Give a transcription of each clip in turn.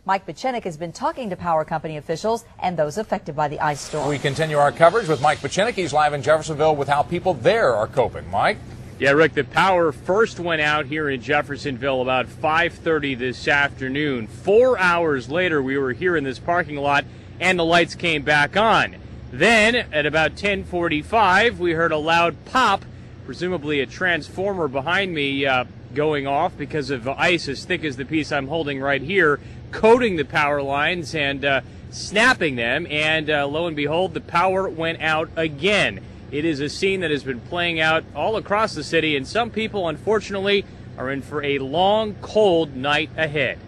Mike Pachenik has been talking to power company officials and those affected by the ice storm. We continue our coverage with Mike Pachenik. He's live in Jeffersonville with how people there are coping. Mike? Yeah, Rick, the power first went out here in Jeffersonville about 5:30 this afternoon. 4 hours later, we were here in this parking lot, and the lights came back on. Then, at about 10:45, we heard a loud pop, presumably a transformer behind me going off because of ice as thick as the piece I'm holding right here, coating the power lines and snapping them, and lo and behold, the power went out again. It is a scene that has been playing out all across the city, and some people, unfortunately, are in for a long, cold night ahead.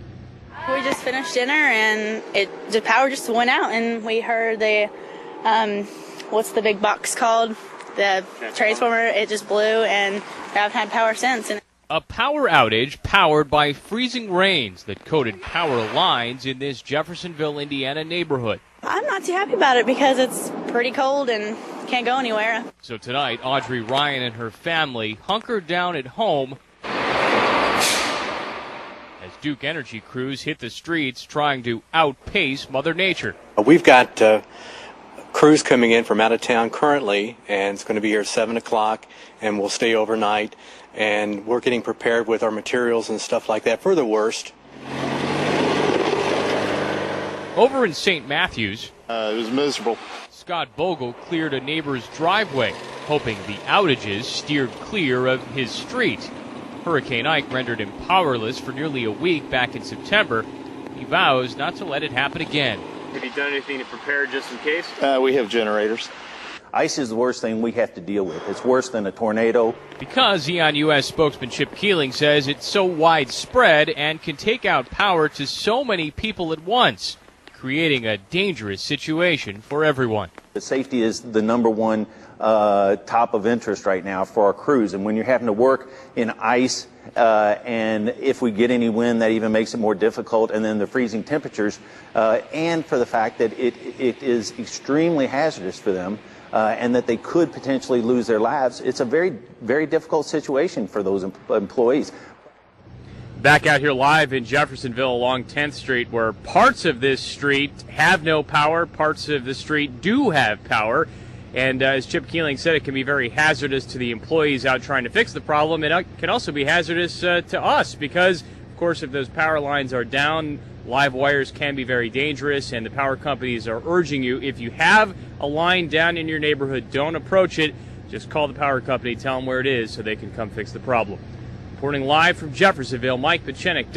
We just finished dinner, and the power just went out, and we heard the, what's the big box called? The transformer. It just blew, and I haven't had power since. A power outage powered by freezing rains that coated power lines in this Jeffersonville, Indiana neighborhood. I'm not too happy about it because it's pretty cold and can't go anywhere. So tonight, Audrey Ryan and her family hunkered down at home as Duke Energy crews hit the streets trying to outpace Mother Nature. We've got crews coming in from out of town currently, and it's going to be here at 7 o'clock, and we'll stay overnight. And we're getting prepared with our materials and stuff like that for the worst. Over in St. Matthews, it was miserable. Scott Bogle cleared a neighbor's driveway, hoping the outages steered clear of his street. Hurricane Ike rendered him powerless for nearly a week back in September. He vows not to let it happen again. Have you done anything to prepare just in case? We have generators. Ice is the worst thing we have to deal with. It's worse than a tornado. Because Eon U.S. spokesman Chip Keeling says it's so widespread and can take out power to so many people at once, creating a dangerous situation for everyone. The safety is the number one top of interest right now for our crews. And when you're having to work in ice, and if we get any wind, that even makes it more difficult. And then the freezing temperatures, and for the fact that it is extremely hazardous for them. And that they could potentially lose their lives. It's a very, very difficult situation for those employees. Back out here live in Jeffersonville along 10th Street, where parts of this street have no power, parts of the street do have power. And as Chip Keeling said, it can be very hazardous to the employees out trying to fix the problem. It can also be hazardous to us because, of course, if those power lines are down, live wires can be very dangerous, and the power companies are urging you, if you have a line down in your neighborhood, don't approach it. Just call the power company, tell them where it is so they can come fix the problem. Reporting live from Jeffersonville, Mike Pachenik,